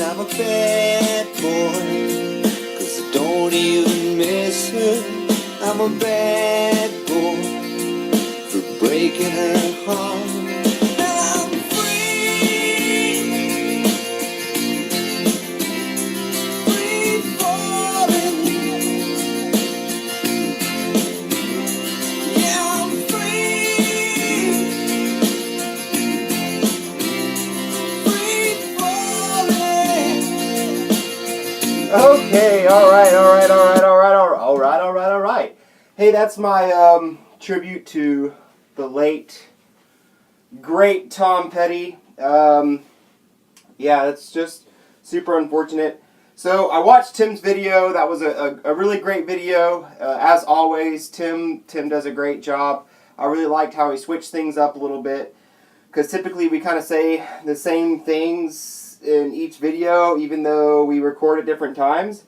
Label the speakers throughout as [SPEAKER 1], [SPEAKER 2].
[SPEAKER 1] I'm a bad boy, 'cause I don't even miss her. I'm a bad boy for breaking her heart. Now I'm free, free falling. Yeah, I'm free, free falling.
[SPEAKER 2] Okay, all right. Hey, that's my tribute to the late, great Tom Petty. Yeah, that's just super unfortunate. So I watched Tim's video. That was a really great video. As always, Tim does a great job. I really liked how he switched things up a little bit, because typically we kind of say the same things in each video, even though we record at different times.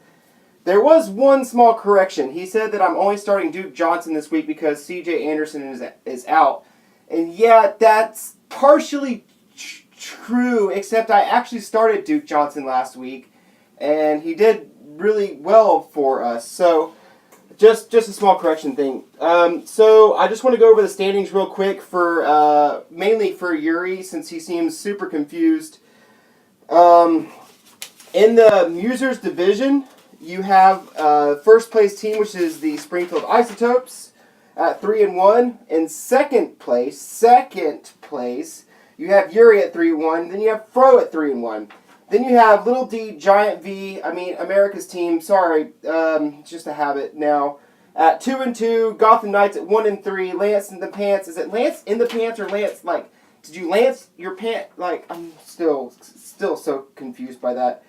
[SPEAKER 2] There was one small correction. He said that I'm only starting Duke Johnson this week because C.J. Anderson is out. And yeah, that's partially true, except I actually started Duke Johnson last week, and he did really well for us. So just a small correction thing. So I just want to go over the standings real quick for mainly for Yuri, since he seems super confused. In the Musers division, you have first place team, which is the Springfield Isotopes, at 3-1. In second place, you have Yuri at 3-1. Then you have Fro at 3-1. Then you have Little D, Giant V, America's team, sorry, just a habit now, at 2-2. Gotham Knights at 1-3. Lance in the Pants. Is it Lance in the Pants or Lance, like, did you lance your pant? Like, I'm still so confused by that.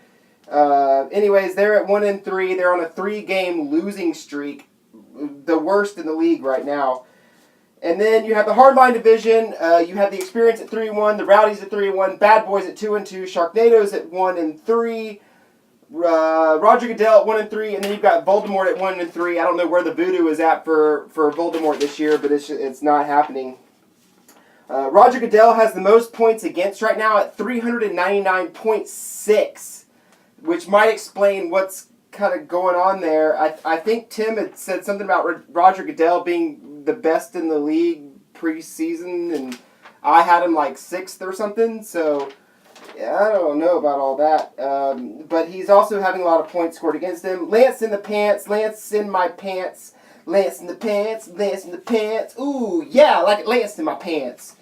[SPEAKER 2] Anyways, they're at 1-3. They're on a 3-game losing streak, the worst in the league right now. And then you have the Hardline division. You have the Experience at 3-1, the Rowdies at 3-1, Bad Boys at 2-2, Sharknadoes at 1-3, Roger Goodell at 1-3, and then you've got Voldemort at 1-3. I don't know where the voodoo is at for Voldemort this year, but it's not happening. Roger Goodell has the most points against right now at 399.6, which might explain what's kind of going on there. I think Tim had said something about Roger Goodell being the best in the league preseason, and I had him like 6th or something, so yeah, I don't know about all that. But he's also having a lot of points scored against him. Lance in the Pants, Lance in my pants, Lance in the Pants, Lance in the Pants. Ooh, yeah, I like it, Lance in my pants.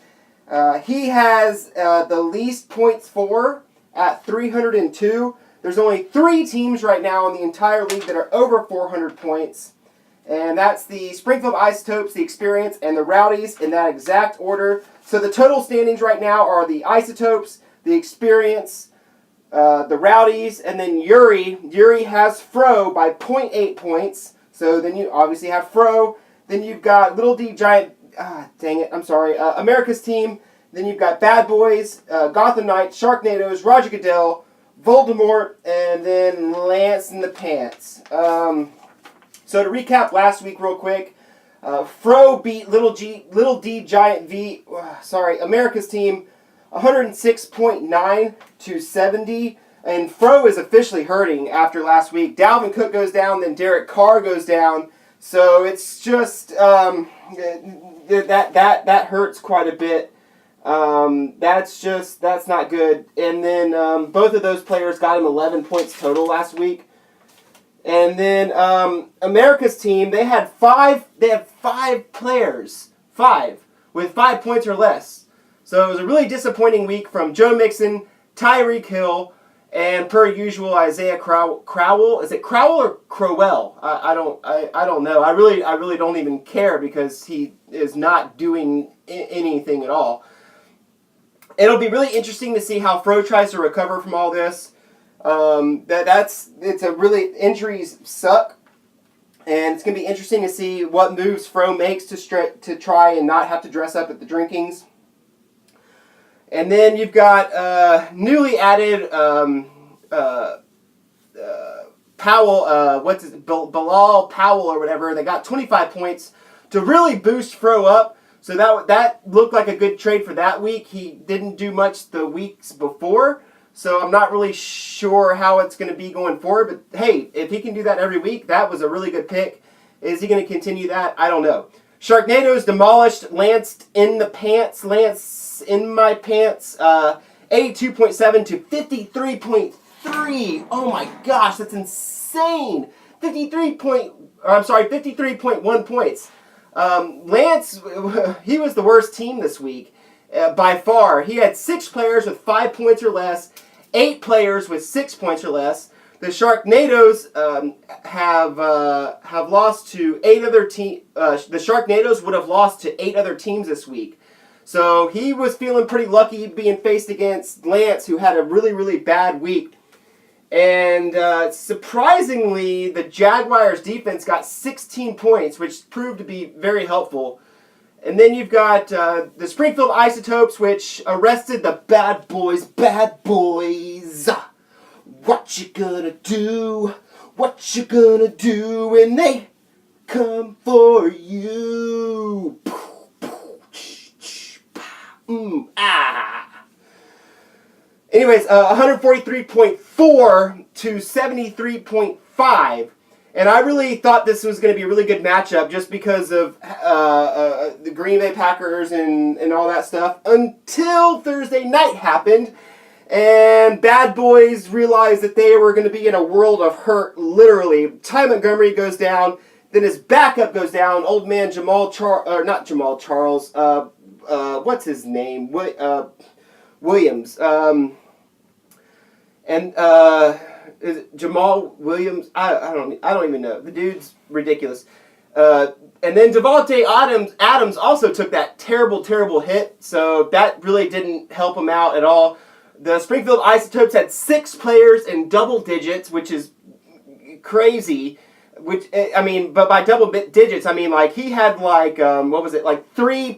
[SPEAKER 2] He has the least points for at 302. There's only 3 teams right now in the entire league that are over 400 points. And that's the Springfield Isotopes, the Experience, and the Rowdies in that exact order. So the total standings right now are the Isotopes, the Experience, the Rowdies, and then Yuri. Yuri has Fro by 0.8 points. So then you obviously have Fro. Then you've got Little D, Giant... America's team. Then you've got Bad Boys, Gotham Knights, Sharknadoes, Roger Goodell, Voldemort, and then Lance in the Pants. So to recap last week real quick, Fro beat Little D, Giant V, America's team 106.9 to 70. And Fro is officially hurting after last week. Dalvin Cook goes down, then Derek Carr goes down. So it's just that hurts quite a bit. That's not good. And then both of those players got him 11 points total last week. And then America's team, they had five players, with 5 points or less. So it was a really disappointing week from Joe Mixon, Tyreek Hill, and per usual Isaiah Crowell. Is it Crowell or Crowell? I don't know. I really don't even care, because he is not doing anything at all. It'll be really interesting to see how Fro tries to recover from all this. Injuries suck, and it's gonna be interesting to see what moves Fro makes to try and not have to dress up at the drinkings. And then you've got newly added Powell, Bilal Powell or whatever. They got 25 points to really boost Fro up. So that looked like a good trade for that week. He didn't do much the weeks before. So I'm not really sure how it's going to be going forward. But hey, if he can do that every week, that was a really good pick. Is he going to continue that? I don't know. Sharknadoes demolished Lance in the pants. Lance in my pants. 82.7 to 53.3. Oh my gosh, that's insane. 53.1 points. Lance, he was the worst team this week by far. He had 6 players with 5 points or less, 8 players with 6 points or less. The Sharknadoes have lost to 8 other teams. The Sharknadoes would have lost to 8 other teams this week. So he was feeling pretty lucky being faced against Lance, who had a really, really bad week. And surprisingly, the Jaguars' defense got 16 points, which proved to be very helpful. And then you've got the Springfield Isotopes, which arrested the bad boys. Bad boys! What you gonna do? What you gonna do when they come for you? Anyways, 143.4 to 73.5. And I really thought this was going to be a really good matchup just because of the Green Bay Packers and all that stuff until Thursday night happened. And Bad Boys realized that they were going to be in a world of hurt, literally. Ty Montgomery goes down. Then his backup goes down. Old man not Jamal Charles. What's his name? Williams. Is it Jamal Williams? I don't even know. The dude's ridiculous. And then Devontae Adams also took that terrible hit, so that really didn't help him out at all. The Springfield Isotopes had 6 players in double digits, which is crazy. But by double digits, I mean like he had like three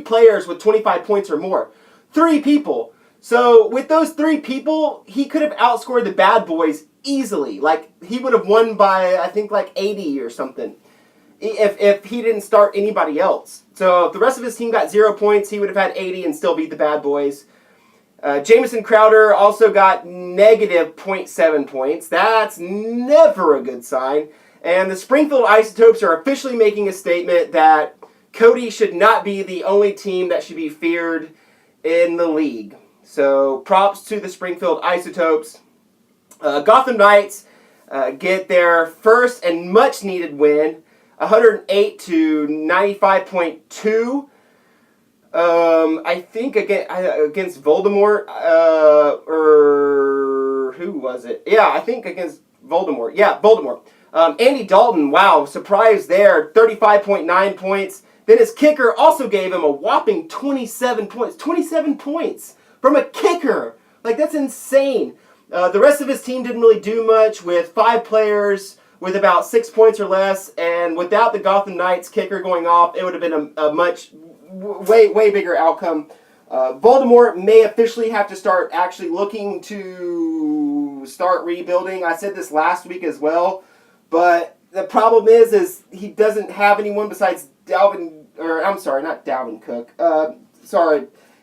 [SPEAKER 2] players with 25 points or more. 3 people. So with those 3 people, he could have outscored the Bad Boys easily. Like he would have won by I think like 80 or something. If he didn't start anybody else. So if the rest of his team got 0 points, he would have had 80 and still beat the Bad Boys. Jamison Crowder also got negative 0.7 points. That's never a good sign. And the Springfield Isotopes are officially making a statement that Cody should not be the only team that should be feared in the league. So props to the Springfield Isotopes. Gotham Knights get their first and much needed win, 108 to 95.2. I think against Voldemort, or who was it? Yeah, I think against Voldemort. Yeah, Voldemort. Andy Dalton, wow, surprise there, 35.9 points. Then his kicker also gave him a whopping 27 points. 27 points from a kicker. Like, that's insane. The rest of his team didn't really do much with 5 players with about 6 points or less. And without the Gotham Knights kicker going off, it would have been a much, way bigger outcome. Voldemort may officially have to start actually looking to start rebuilding. I said this last week as well. But the problem is he doesn't have anyone besides not Dalvin Cook.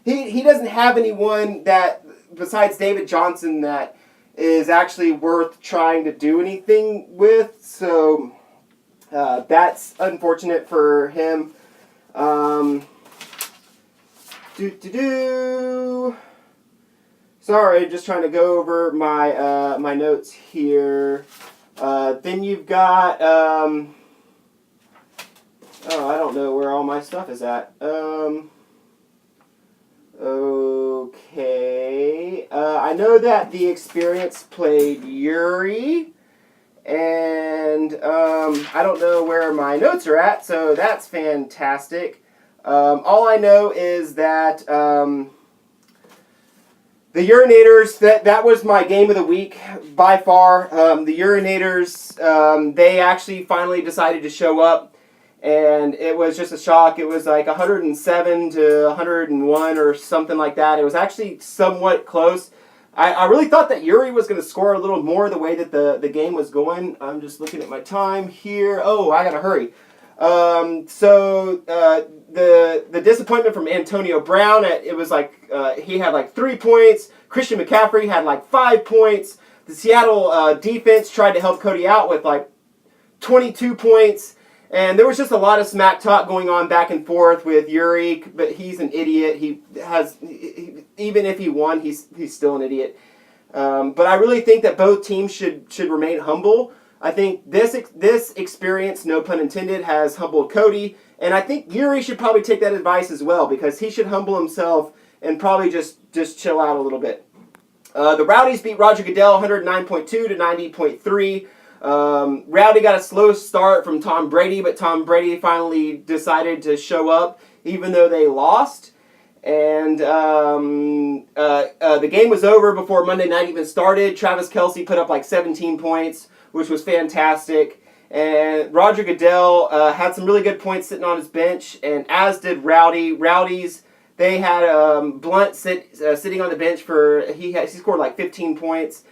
[SPEAKER 2] He doesn't have anyone that besides David Johnson that is actually worth trying to do anything with. So that's unfortunate for him. Sorry, just trying to go over my my notes here. Then you've got, I don't know where all my stuff is at. Okay. I know that The Experience played Yuri, and I don't know where my notes are at, so that's fantastic. All I know is that the Urinators, that was my game of the week by far. The Urinators, they actually finally decided to show up, and it was just a shock. It was like 107 to 101 or something like that. It was actually somewhat close. I really thought that Yuri was going to score a little more the way that the game was going. I'm just looking at my time here. Oh, I got to hurry. the disappointment from Antonio Brown. It was like he had like 3 points. Christian McCaffrey had like 5 points. The Seattle defense tried to help Cody out with like 22 points. And there was just a lot of smack talk going on back and forth with Yuri, but he's an idiot. Even if he won, he's still an idiot. But I really think that both teams should remain humble. I think this experience, no pun intended, has humbled Cody, and I think Yuri should probably take that advice as well, because he should humble himself and probably just chill out a little bit. The Rowdies beat Roger Goodell 109.2 to 90.3. Rowdy got a slow start from Tom Brady, but Tom Brady finally decided to show up, even though they lost. And the game was over before Monday night even started. Travis Kelce put up like 17 points, which was fantastic. And Roger Goodell had some really good points sitting on his bench, and as did Rowdy. Rowdy's, they had Blunt sitting on the bench he scored like 15 points.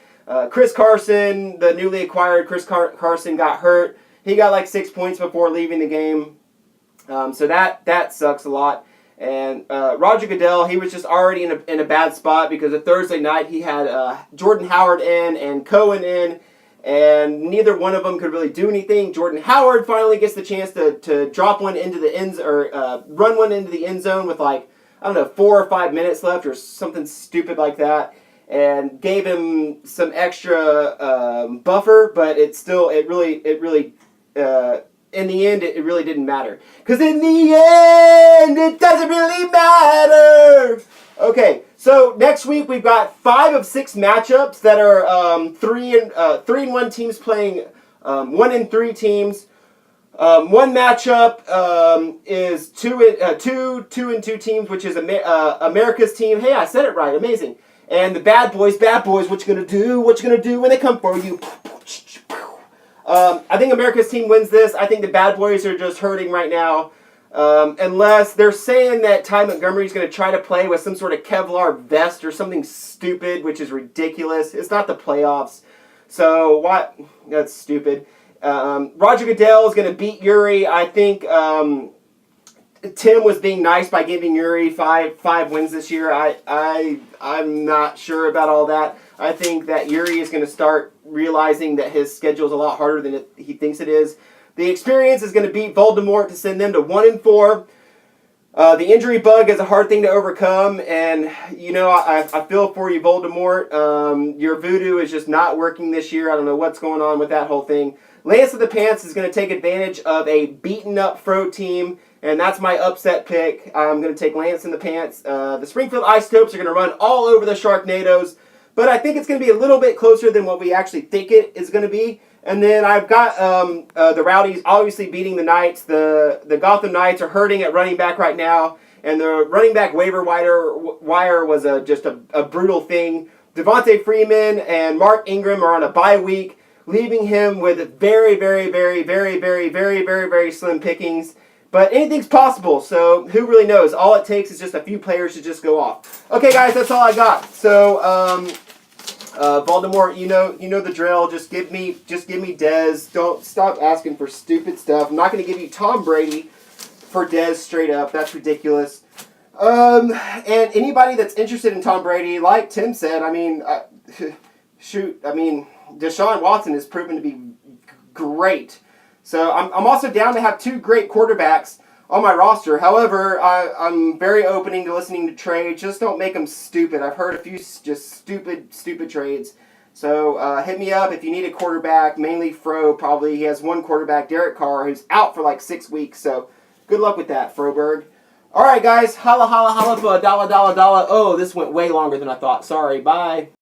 [SPEAKER 2] Chris Carson, the newly acquired Chris Carson, got hurt. He got like 6 points before leaving the game. So that sucks a lot. And Roger Goodell, he was just already in a bad spot because of Thursday night he had Jordan Howard in and Cohen in, and neither one of them could really do anything. Jordan Howard finally gets the chance to drop one into the run one into the end zone with like, I don't know, 4 or 5 minutes left or something stupid like that, and gave him some extra buffer, but it really in the end, it really didn't matter. Because in the end, it doesn't really matter. Okay, so next week we've got 5 of 6 matchups that are 3 and 1 teams playing 1 and 3 teams. One matchup is 2 and 2 teams, which is America's team. Hey, I said it right. Amazing. And the bad boys, what you gonna do? What you gonna do when they come for you? I think America's team wins this. I think the bad boys are just hurting right now. Unless they're saying that Ty Montgomery's going to try to play with some sort of Kevlar vest or something stupid, which is ridiculous. It's not the playoffs. So, what? That's stupid. Roger Goodell is going to beat Yuri. I think Tim was being nice by giving Yuri five wins this year. I'm not sure about all that. I think that Yuri is going to start realizing that his schedule is a lot harder than he thinks it is. The experience is going to beat Voldemort to send them to 1 and 4. The injury bug is a hard thing to overcome, and you know I feel for you, Voldemort. Your voodoo is just not working this year. I don't know what's going on with that whole thing. Lance of the Pants is going to take advantage of a beaten-up Fro team, and that's my upset pick. I'm going to take Lance in the Pants. The Springfield Isotopes are going to run all over the Sharknadoes, but I think it's going to be a little bit closer than what we actually think it is going to be. And then I've got the Rowdies obviously beating the Knights. The Gotham Knights are hurting at running back right now, and the running back waiver wire was just a brutal thing. Devontae Freeman and Mark Ingram are on a bye week, leaving him with very, very, very, very, very, very, very, very slim pickings. But anything's possible, so who really knows? All it takes is just a few players to just go off. Okay, guys, that's all I got. So, Voldemort, you know the drill. Just give me Dez. Don't stop asking for stupid stuff. I'm not going to give you Tom Brady for Dez straight up. That's ridiculous. And anybody that's interested in Tom Brady, like Tim said, I mean, Deshaun Watson has proven to be great. So I'm also down to have 2 great quarterbacks on my roster. However, I'm very opening to listening to trades. Just don't make them stupid. I've heard a few just stupid trades. So hit me up if you need a quarterback, mainly Fro probably. He has 1 quarterback, Derek Carr, who's out for like 6 weeks. So good luck with that, Froberg. All right, guys. Holla, holla, holla for $1. Oh, this went way longer than I thought. Sorry. Bye.